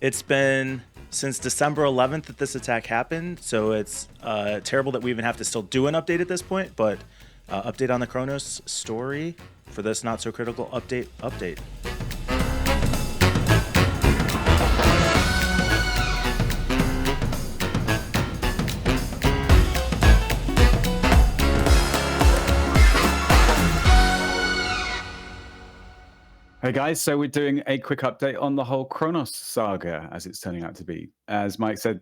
It's been since December 11th that this attack happened, so it's terrible that we even have to still do an update at this point, but update on the Kronos story for this not so critical update. Hey guys, so we're doing a quick update on the whole Kronos saga, as it's turning out to be. As Mike said,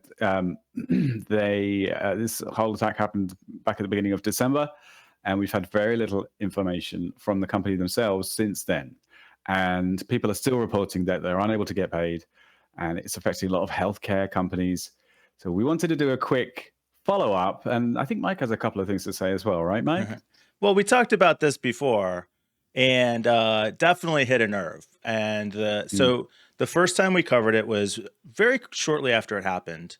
this whole attack happened back at the beginning of December, and we've had very little information from the company themselves since then. And people are still reporting that they're unable to get paid, and it's affecting a lot of healthcare companies. So we wanted to do a quick follow-up, and I think Mike has a couple of things to say as well, right, Mike? Well, we talked about this before, and definitely hit a nerve. And so the first time we covered it was very shortly after it happened.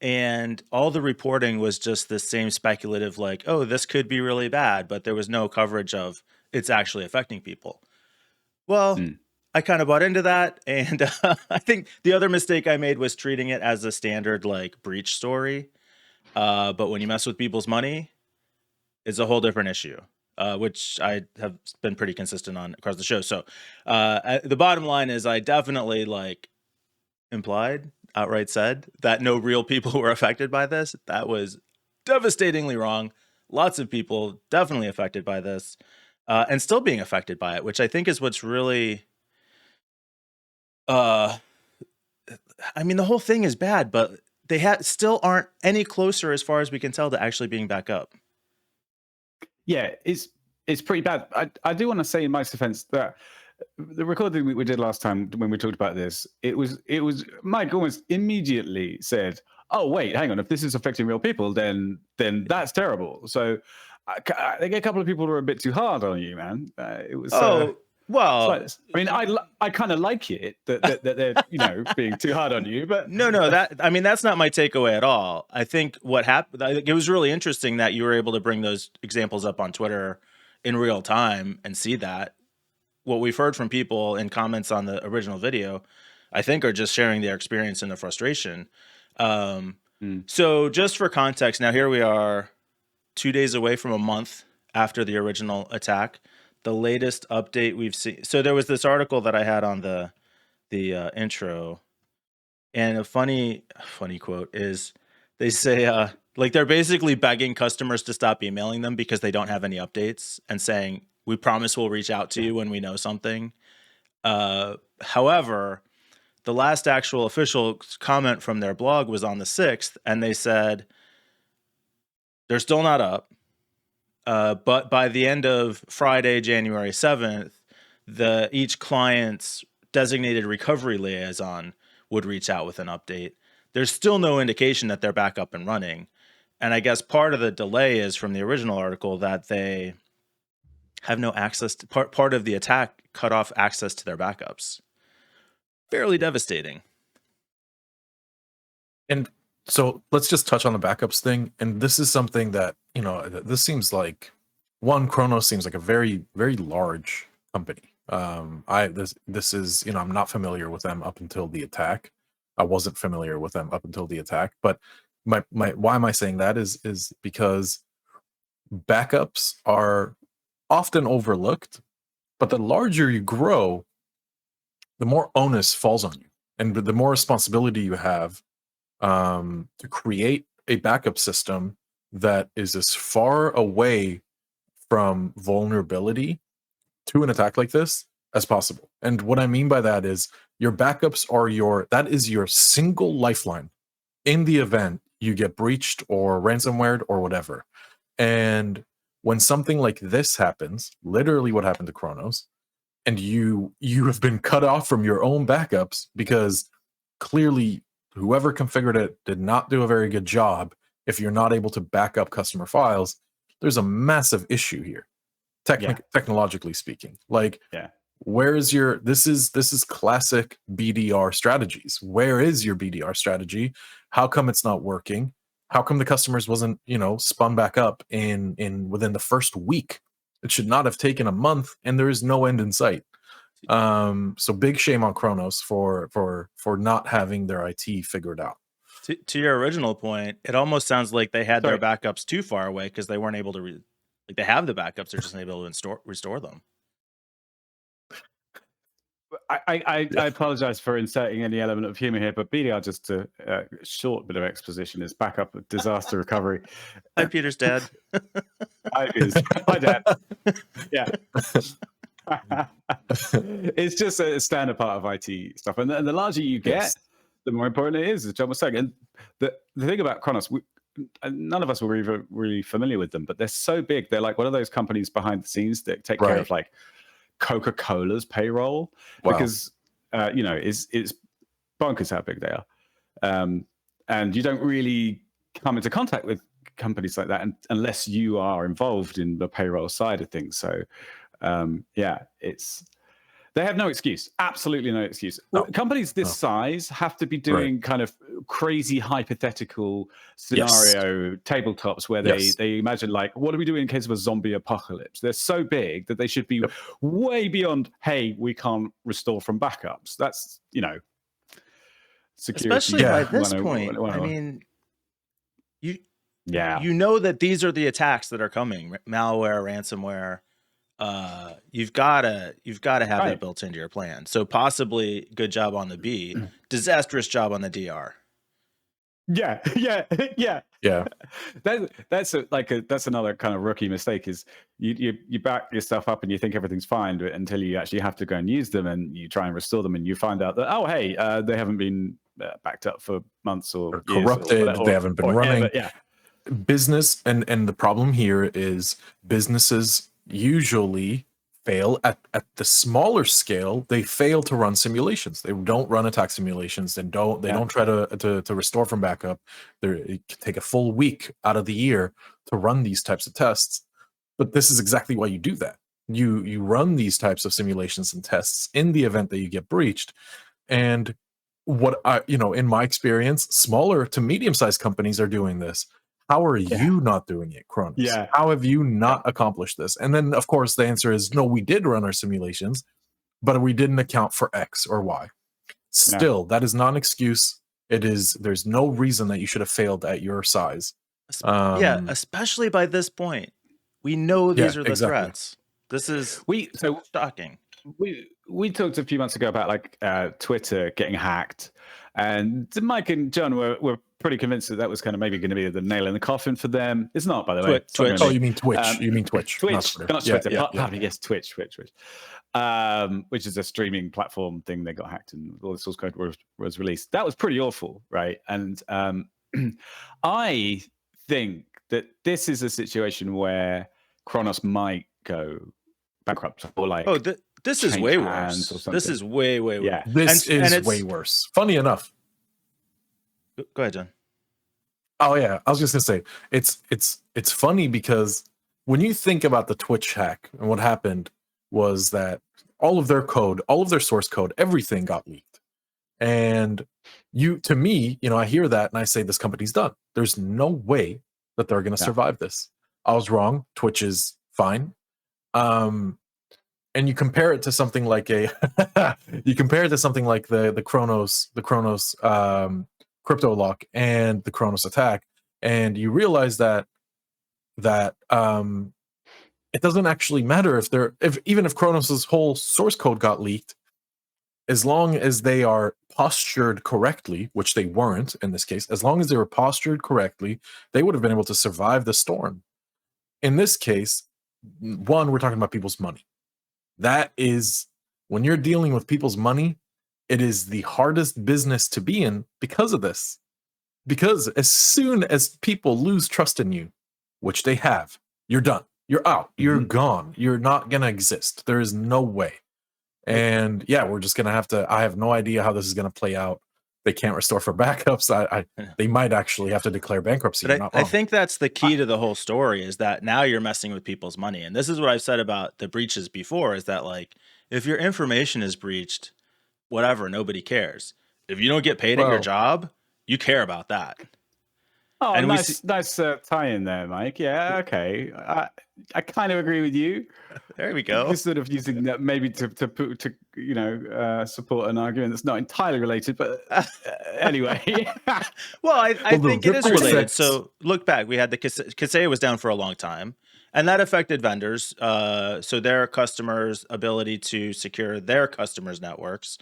And all the reporting was just the same speculative, like, oh, this could be really bad, but there was no coverage of it's actually affecting people. Well, I kind of bought into that. And I think the other mistake I made was treating it as a standard like breach story. But when you mess with people's money, it's a whole different issue. Which I have been pretty consistent on across the show. So the bottom line is I definitely outright said that no real people were affected by this. That was devastatingly wrong. Lots of people definitely affected by this and still being affected by it, which I think is what's really, I mean, the whole thing is bad, but they still aren't any closer as far as we can tell to actually being back up. Yeah, it's pretty bad. I do want to say in Mike's defense that the recording we did last time when we talked about this, it was Mike almost immediately said, "Oh wait, hang on. If this is affecting real people, then that's terrible." So I think a couple of people were a bit too hard on you, man. It was. Well, I mean, I kind of like it that they're being too hard on you, but no, that's not my takeaway at all. I think what happened, it was really interesting that you were able to bring those examples up on Twitter in real time and see that. What we've heard from people in comments on the original video, I think, are just sharing their experience and their frustration. So just for context, now here we are 2 days away from a month after the original attack. The latest update we've seen. So there was this article that I had on the intro, and a funny quote is they say they're basically begging customers to stop emailing them because they don't have any updates and saying, we promise we'll reach out to you when we know something. However, the last actual official comment from their blog was on the 6th, and they said they're still not up. But by the end of Friday, January 7th, each client's designated recovery liaison would reach out with an update. There's still no indication that they're back up and running. And I guess part of the delay is from the original article that they have no access to part of the attack cut off access to their backups. Fairly devastating. And so let's just touch on the backups thing. And this is something that, this seems like Kronos seems like a very, very large company. This is, I'm not familiar with them up until the attack. I wasn't familiar with them up until the attack, but why am I saying that is because backups are often overlooked, but the larger you grow, the more onus falls on you and the more responsibility you have to create a backup system that is as far away from vulnerability to an attack like this as possible. And what I mean by that is your backups are that is your single lifeline in the event you get breached or ransomwared or whatever. And when something like this happens, literally what happened to Kronos, and you have been cut off from your own backups because clearly whoever configured it did not do a very good job. If you're not able to back up customer files, there's a massive issue here, technologically speaking. Where is this is classic BDR strategies. Where is your BDR strategy? How come it's not working? How come the customers wasn't, spun back up within the first week? It should not have taken a month, and there is no end in sight. So big shame on Kronos for not having their IT figured out. To your original point, it almost sounds like they had their backups too far away because they weren't able to like they have the backups, they're just not able to restore them. I apologize for inserting any element of humor here, but BDR, just a short bit of exposition, is backup disaster recovery. Hi, Peter's dad. Hi, Dad. Yeah. It's just a standard part of IT stuff. And the larger you get, the more important it is, as Jon was saying. And the thing about Kronos, none of us were really familiar with them, but they're so big. They're like one of those companies behind the scenes that take care of like Coca-Cola's payroll, because it's bonkers how big they are, and you don't really come into contact with companies like that unless you are involved in the payroll side of things. So they have no excuse, absolutely no excuse. Companies this size have to be doing kind of crazy hypothetical scenario tabletops where they imagine, like, what do we do in case of a zombie apocalypse? They're so big that they should be way beyond, hey, we can't restore from backups. That's, security. Especially by this point. I mean, you know that these are the attacks that are coming, malware, ransomware. You've got to have that built into your plan. So possibly good job on the B, disastrous job on the DR. Yeah. That's another kind of rookie mistake, is you back your stuff up and you think everything's fine until you actually have to go and use them, and you try and restore them, and you find out that, oh, hey, they haven't been backed up for months or corrupted. They haven't been running. Business, and the problem here is businesses usually fail at the smaller scale. They fail to run simulations. They don't run attack simulations. They don't try to restore from backup. It can take a full week out of the year to run these types of tests. But this is exactly why you do that. You run these types of simulations and tests in the event that you get breached. And what in my experience, smaller to medium-sized companies are doing this. How are you not doing it, Kronos? How have you not accomplished this? And then, of course, the answer is no, we did run our simulations, but we didn't account for X or Y. Still, that is not an excuse. There's no reason that you should have failed at your size. Especially by this point. We know these are the threats. This is shocking. We talked a few months ago about Twitter getting hacked, and Mike and Jon were pretty convinced that was kind of maybe going to be the nail in the coffin for them. It's not, by the way. Twitch. Oh, you mean Twitch? You mean Twitch? Twitch, not Twitter. Yes, Twitch. Which is a streaming platform thing. They got hacked and all the source code was released. That was pretty awful, right? And I think that this is a situation where Kronos might go bankrupt, or this is way worse. This is way worse. Yeah, this is way worse. Funny enough. Go ahead, Jon. Oh yeah, I was just gonna say it's funny because when you think about the Twitch hack, and what happened was that all of their code, all of their source code, everything got leaked. And to me, I hear that and I say this company's done. There's no way that they're gonna survive this. I was wrong. Twitch is fine. And you compare it to something like the Kronos crypto lock and the Kronos attack, and you realize that it doesn't actually matter even if Kronos's whole source code got leaked, as long as they are postured correctly, which they weren't in this case. As long as they were postured correctly, they would have been able to survive the storm. In this case, one, we're talking about people's money. That is, when you're dealing with people's money, it is the hardest business to be in because of this. Because as soon as people lose trust in you, which they have, you're done. You're out. You're gone. You're not going to exist. There is no way. And we're just going to have to, I have no idea how this is going to play out. They can't restore for backups. They might actually have to declare bankruptcy. But I think that's the key to the whole story, is that now you're messing with people's money. And this is what I've said about the breaches before, is that if your information is breached, whatever, nobody cares. If you don't get paid at your job, you care about that. Oh, And nice tie-in there, Mike. Yeah, okay. I kind of agree with you. there we go. You're sort of using that maybe to support an argument that's not entirely related, but anyway. Well, I Well, think the it is ripple related. effects- So look back, we had the Kaseya was down for a long time, and that affected vendors. So their customers' ability to secure their customers' networks.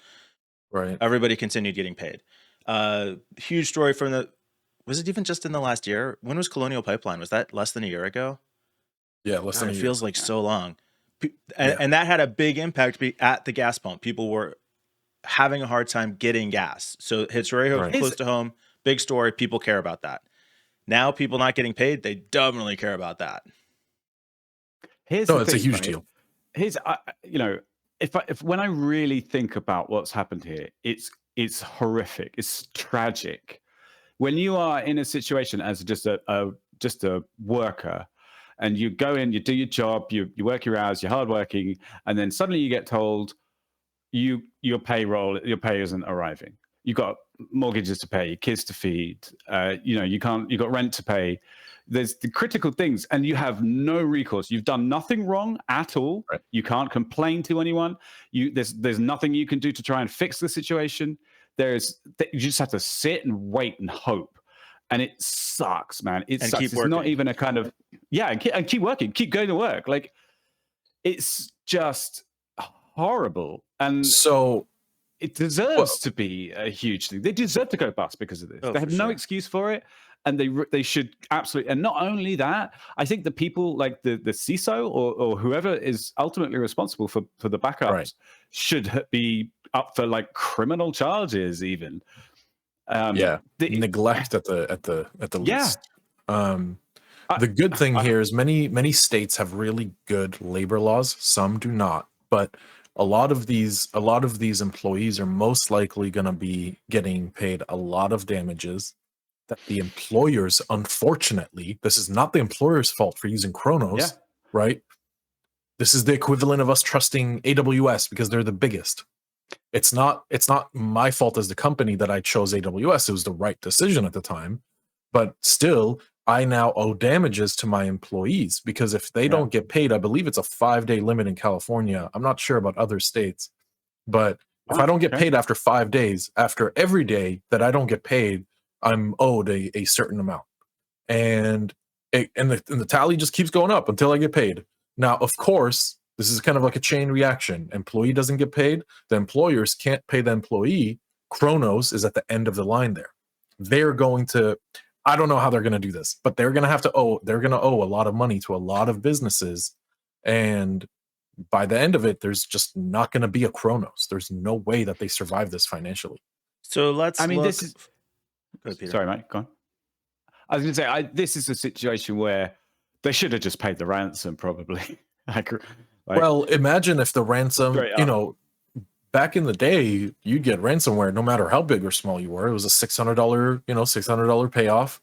Right. Everybody continued getting paid. Huge story from the. Was it even just in the last year? When was Colonial Pipeline? Was that less than a year ago? Yeah, less God, than a it year. feels like so long. Yeah. And that had a big impact at the gas pump. People were having a hard time getting gas. So it hits very Right. close to home. Big story. People care about that. Now people not getting paid, they definitely care about that. Here's No, the it's thing, a huge right? deal. Here's if when I really think about what's happened here, it's horrific. It's tragic. When you are in a situation as just a worker, and you go in, you do your job, you work your hours, you're hardworking, and then suddenly you get told your pay isn't arriving. You've got mortgages to pay, kids to feed, you've got rent to pay. There's the critical things, and you have no recourse. You've done nothing wrong at all. Right. You can't complain to anyone. There's nothing you can do to try and fix the situation. You just have to sit and wait and hope. And it sucks, man. It And sucks. keep It's not working. even a kind of and keep working, keep going to work. Like, it's just horrible. And So it deserves to be a huge thing. They deserve to go bust because of this. Oh, they have for no sure. excuse for it, and they should absolutely. And not only that, I think the people like the CISO or whoever is ultimately responsible for the backups Right. should be up for like criminal charges even. Neglect at the Yeah. least. The good thing here is many states have really good labor laws. Some do not, but a lot of these employees are most likely going to be getting paid a lot of damages that the employers, unfortunately, this is not the employer's fault for using Kronos, right? This is the equivalent of us trusting AWS because they're the biggest. It's not my fault as the company that I chose AWS. It was the right decision at the time, but still, I now owe damages to my employees because if they don't get paid, I believe it's a 5-day limit in California. I'm not sure about other states, but if I don't get paid after 5 days, after every day that I don't get paid, I'm owed a certain amount, and the tally just keeps going up until I get paid. Now, of course, this is kind of like a chain reaction. Employee doesn't get paid, the employers can't pay the employee. Kronos is at the end of the line there. They're going to, I don't know how they're going to do this, but they're going to owe a lot of money to a lot of businesses. And by the end of it, there's just not going to be a Kronos. There's no way that they survive this financially. So let's look. this is. Go ahead, Peter. Sorry, mate. Go on. I was going to say, this is a situation where they should have just paid the ransom, probably. Well, imagine if the ransom, back in the day, you'd get ransomware no matter how big or small you were. It was a $600 payoff.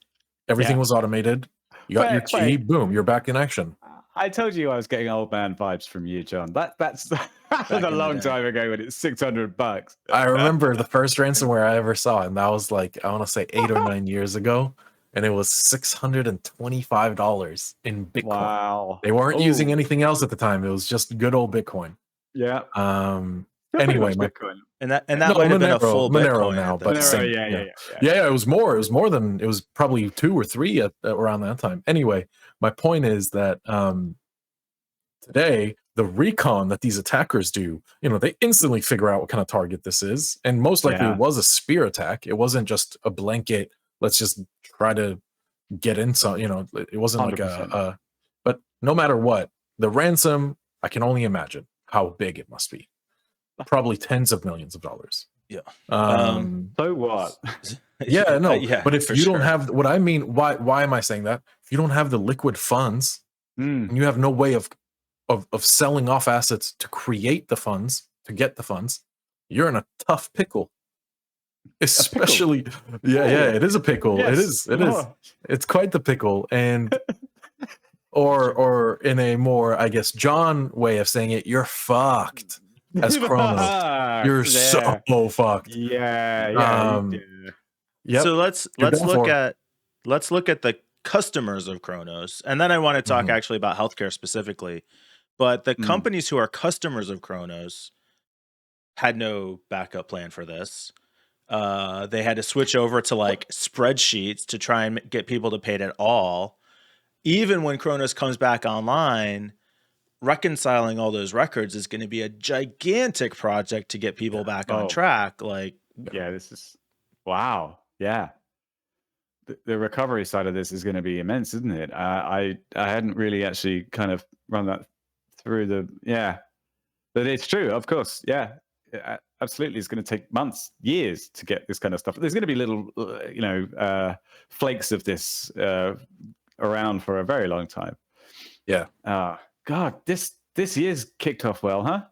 Everything was automated. You got your key, boom, you're back in action. I told you I was getting old man vibes from you, John. That's a long time ago when it's $600. I remember the first ransomware I ever saw, and that was like, I want to say 8 or 9 years ago. And it was $625 in Bitcoin. Wow. They weren't using anything else at the time. It was just good old Bitcoin. Yeah. Anyway, Bitcoin. And that might have been a full Monero Bitcoin now, but Monero, yeah, it was more. It was more than, it was probably 2 or 3 around that time. Anyway, my point is that today the recon that these attackers do, they instantly figure out what kind of target this is, and most likely it was a spear attack. It wasn't just a blanket. Let's just try to get in some. It wasn't 100%. Like but no matter what, the ransom, I can only imagine how big it must be. Probably tens of millions of dollars. Yeah. So what? Yeah, no. But if you don't have what I mean, why am I saying that? If you don't have the liquid funds, and you have no way of selling off assets to create the funds, to get the funds, you're in a tough pickle. Especially, it is a pickle. Yes. It is. It's quite the pickle, and or in a more, I guess, John way of saying it, you're fucked as Kronos. You're so fucked. Yeah. So let's look at let's look at the customers of Kronos. And then I want to talk Mhm. actually about healthcare specifically. But the Mm. companies who are customers of Kronos had no backup plan for this. They had to switch over to like spreadsheets to try and get people to pay it at all. Even when Kronos comes back online, reconciling all those records is going to be a gigantic project to get people back on Oh. track. Like, Yeah, this is wow. Yeah. The recovery side of this is going to be immense, isn't it? I hadn't really actually kind of run that through but it's true, of course. Yeah, absolutely. It's going to take months, years to get this kind of stuff. There's going to be little, flakes of this around for a very long time. Yeah. God, this year's kicked off well, huh?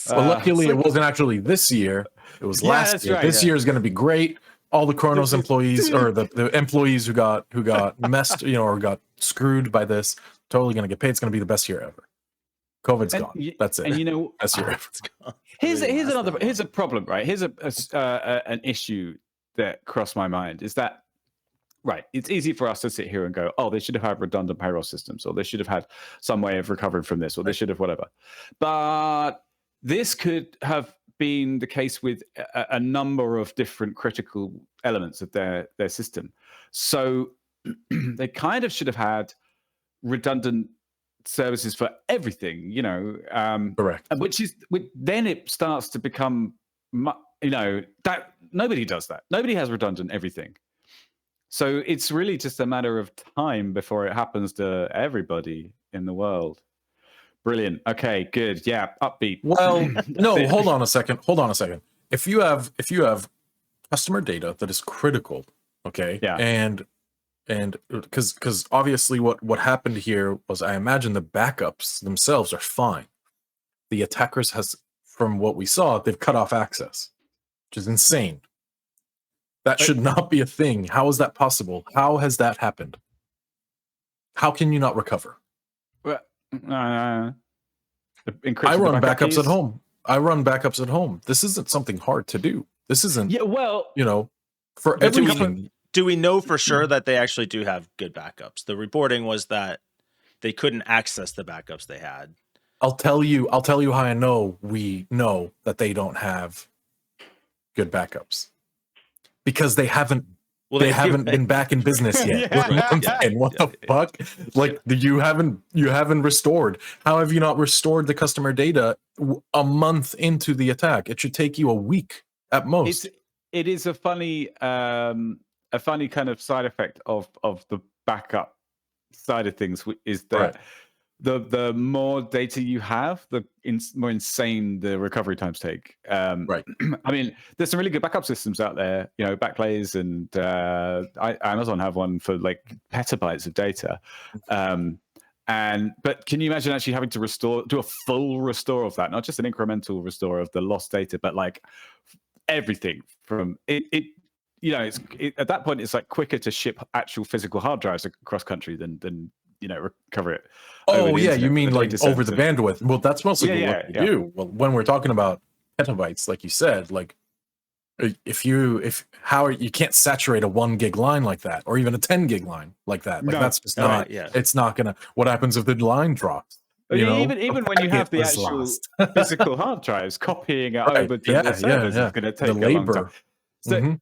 Well, luckily it wasn't actually this year. It was last that's year. right, This yeah. year is going to be great. All the Kronos employees or the employees who got messed, or got screwed by this, totally going to get paid. It's going to be the best year ever. COVID's And gone. That's it. And best year ever. here's a problem, right? Here's an issue that crossed my mind is that, right, it's easy for us to sit here and go, oh, they should have had redundant payroll systems, or they should have had some way of recovering from this, or they should have whatever. But this could have been the case with a number of different critical elements of their system. So they kind of should have had redundant services for everything, Correct. then it starts to become, that nobody does that. Nobody has redundant everything. So it's really just a matter of time before it happens to everybody in the world. Brilliant. Okay, good. Yeah, upbeat. Well, no, hold on a second. If you have customer data that is critical, okay, Yeah. and because obviously what happened here was, I imagine the backups themselves are fine. The attackers from what we saw, they've cut off access, which is insane. That should not be a thing. How is that possible? How has that happened? How can you not recover? I run backups at home. This isn't something hard to do. This isn't, for everything. Do we know for sure that they actually do have good backups? The reporting was that they couldn't access the backups they had. I'll tell you how I know we know that they don't have good backups. Because they haven't been back in business yet. What the fuck? Like, you haven't restored. How have you not restored the customer data a month into the attack? It should take you a week at most. It is a funny kind of side effect of the backup side of things, is that Right. the more data you have, the more insane the recovery times take. Right. I mean, there's some really good backup systems out there, Backblaze, and Amazon have one for like petabytes of data. But can you imagine actually having to do a full restore of that, not just an incremental restore of the lost data, but like everything from it? At that point, it's like quicker to ship actual physical hard drives across country than recover it. Oh yeah, you mean like over the bandwidth? Well, that's mostly what we do. Well, when we're talking about petabytes, like you said, like you can't saturate a 1 gig line like that, or even a 10 gig line like that. Like, that's just not. Right, yeah. It's not gonna. What happens if the line drops? Even when you have the actual physical hard drives, copying it over to the servers is going to take a long time. So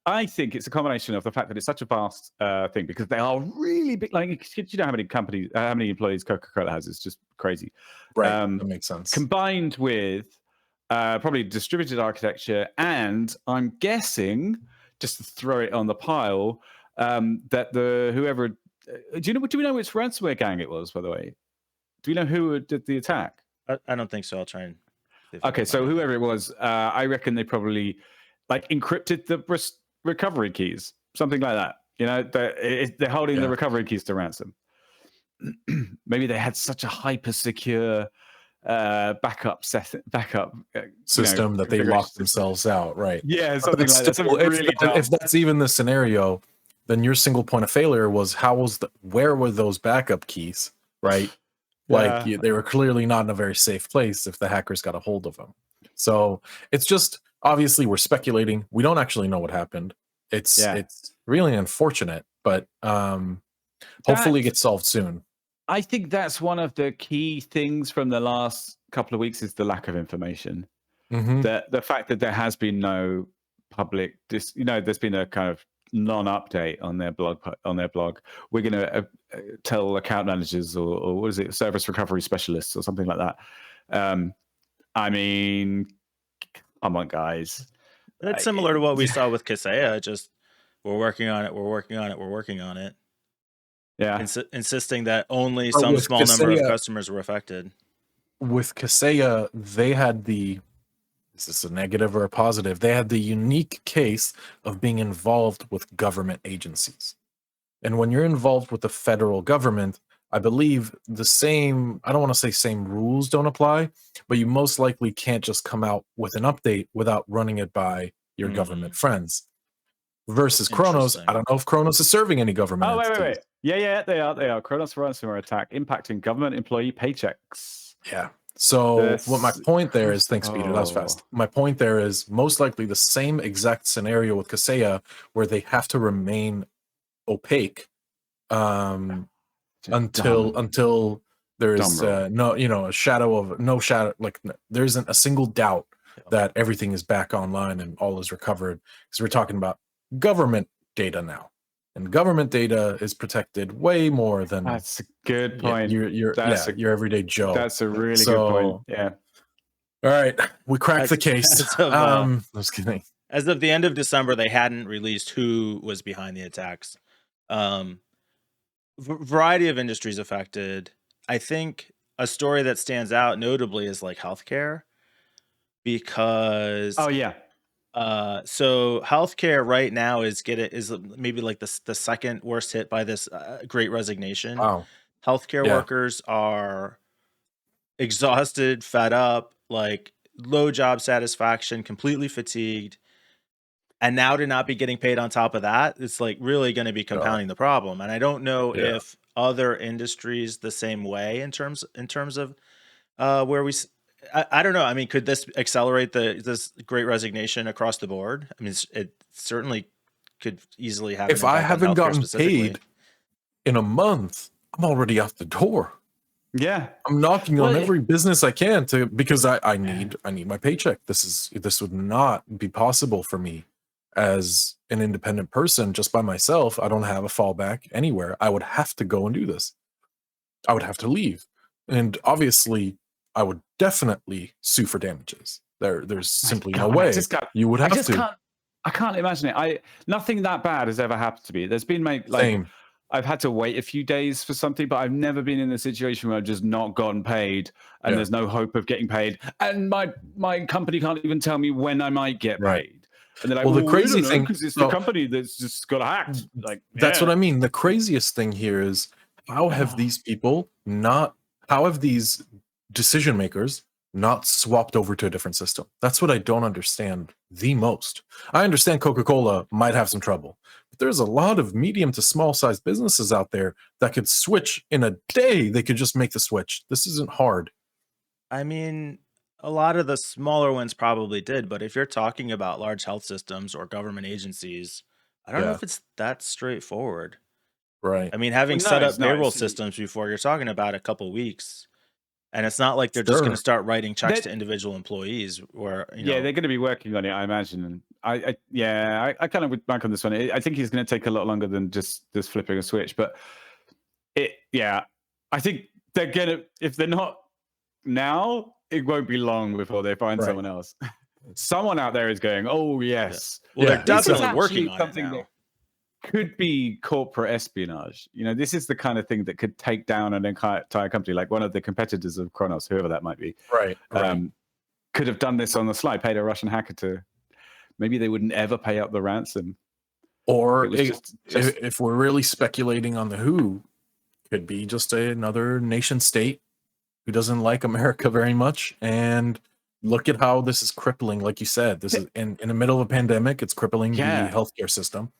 I think it's a combination of the fact that it's such a vast thing, because they are really big. Like, how many employees Coca-Cola has? It's just crazy. Right, that makes sense. Combined with probably distributed architecture, and I'm guessing, just to throw it on the pile, that whoever do we know which ransomware gang it was, by the way? Do we know who did the attack? I don't think so. I'll try and. Okay, so whoever it was, I reckon they probably encrypted the recovery keys, something like that. They're holding the recovery keys to ransom. Maybe they had such a hyper secure backup system that they locked themselves out, right? Yeah, something like that. If that's even the scenario, then your single point of failure was where were those backup keys, right? They were clearly not in a very safe place if the hackers got a hold of them. So it's just, obviously we're speculating. We don't actually know what happened. It's really unfortunate but hopefully it gets solved soon. I think that's one of the key things from the last couple of weeks is the lack of information. The fact that there has been no public, there's been a kind of non-update on their blog. We're going to tell account managers or what is it, service recovery specialists or something like that. I mean, come on, guys. That's similar to what we saw with Kaseya. Just we're working on it. Yeah, insisting that only some small number of customers were affected. With Kaseya, they had is this a negative or a positive? They had the unique case of being involved with government agencies. And when you're involved with the federal government, I believe the same, I don't want to say same rules don't apply, but you most likely can't just come out with an update without running it by your government friends. Versus Kronos, I don't know if Kronos is serving any government entities. Wait. Yeah, they are. Kronos Ransomware Attack impacting government employee paychecks. Yeah. So what my point there is, thanks, Peter, that was fast. My point there is most likely the same exact scenario with Kaseya, where they have to remain opaque until there is a shadow of there isn't a single doubt that everything is back online and all is recovered. Because we're talking about government data now. And government data is protected way more than. That's a good point. Your everyday Joe. That's a really good point. Yeah. All right, we cracked the case. I was kidding. As of the end of December, they hadn't released who was behind the attacks. Variety of industries affected. I think a story that stands out notably is like healthcare, because so healthcare right now is maybe like the second worst hit by this Great Resignation. Wow. Healthcare workers are exhausted, fed up, like low job satisfaction, completely fatigued. And now to not be getting paid on top of that, it's like really going to be compounding the problem. And I don't know if other industries the same way in terms of where we. I don't know. I mean, could this accelerate this Great Resignation across the board? I mean, it certainly could easily happen. If I haven't gotten paid in a month, I'm already out the door. Yeah, I'm knocking on every business I can because I need my paycheck. This would not be possible for me as an independent person just by myself. I don't have a fallback anywhere. I would have to go and do this. I would have to leave, and obviously, I would definitely sue for damages. There's simply no way you would have to. I can't imagine it. Nothing that bad has ever happened to me. There's been Same. I've had to wait a few days for something, but I've never been in a situation where I've just not gotten paid and there's no hope of getting paid. And my company can't even tell me when I might get paid. And they're like, well, the crazy thing, because it's the company that's just got hacked. Like, that's what I mean. The craziest thing here is how have these decision makers not swapped over to a different system? That's what I don't understand the most. I understand Coca-Cola might have some trouble, but there's a lot of medium to small sized businesses out there that could switch in a day. They could just make the switch. This isn't hard. I mean, a lot of the smaller ones probably did, but if you're talking about large health systems or government agencies, I don't know if it's that straightforward. Right. I mean, having set up payroll systems before, you're talking about a couple weeks. And it's not like they're just going to start writing checks to individual employees, or they're going to be working on it, I imagine. And I kind of would bank on this one. I think it's going to take a lot longer than just flipping a switch. But I think they're gonna. If they're not now, it won't be long before they find someone else. Someone out there is going, "Oh yes." Well, they're definitely working on it now. Could be corporate espionage. This is the kind of thing that could take down an entire company, like one of the competitors of Kronos, whoever that might be. Right. Could have done this on the sly, paid a Russian hacker to. Maybe they wouldn't ever pay up the ransom. Or if we're really speculating on the who, could be just another nation state who doesn't like America very much. And look at how this is crippling. Like you said, this is in the middle of a pandemic. It's crippling the healthcare system.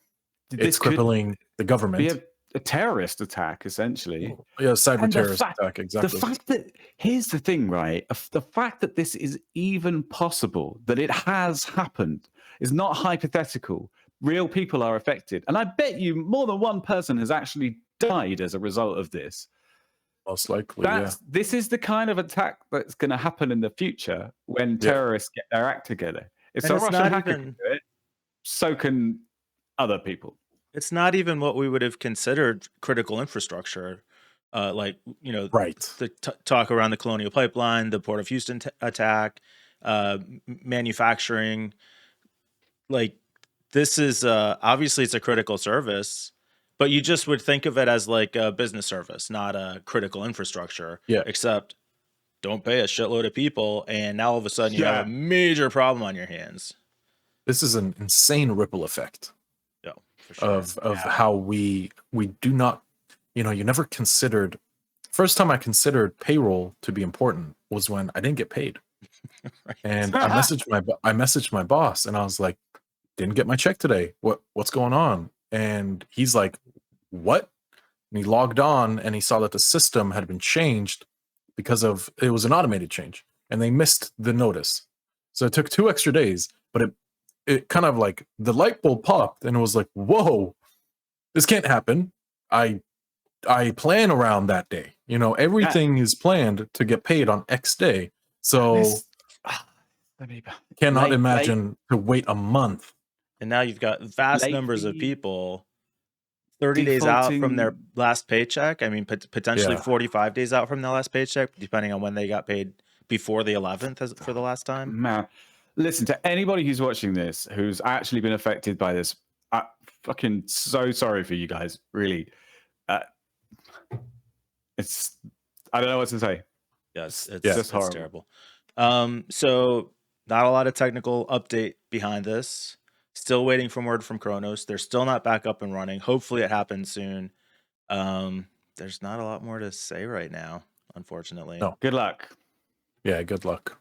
It's crippling the government. Be a terrorist attack, essentially. Yeah, cyber terrorist attack, exactly. The fact that, here's the thing, right? The fact that this is even possible, that it has happened, is not hypothetical, real people are affected. And I bet you more than one person has actually died as a result of this. Most likely, yeah. This is the kind of attack that's going to happen in the future when terrorists get their act together. If some Russian hacker can do it, so can other people. It's not even what we would have considered critical infrastructure. Like, you know, the talk around the Colonial Pipeline, the Port of Houston attack, manufacturing. Like, this is obviously it's a critical service, but you just would think of it as like a business service, not a critical infrastructure. Yeah. Except don't pay a shitload of people, and now all of a sudden you have a major problem on your hands. This is an insane ripple effect. Yeah, for sure. Of how we do not, you know, you never considered. First time I considered payroll to be important was when I didn't get paid, and I messaged my boss, and I was like, didn't get my check today. What's going on? And he's like, what? And he logged on and he saw that the system had been changed because of it was an automated change, and they missed the notice. So it took 2 extra days, but it kind of like the light bulb popped, and it was like, whoa, this can't happen. I plan around that day. You know, everything is planned to get paid on X day. So cannot imagine to wait a month. And now you've got vast numbers of people 30 days out from their last paycheck. I mean, potentially 45 days out from their last paycheck, depending on when they got paid before the 11th for the last time. Man, listen, to anybody who's watching this, who's actually been affected by this, I'm fucking so sorry for you guys, really. It's, I don't know what to say. Yes, it's terrible. So not a lot of technical update behind this. Still waiting for word from Kronos. They're still not back up and running. Hopefully it happens soon. There's not a lot more to say right now, unfortunately. No. Good luck. Yeah, good luck.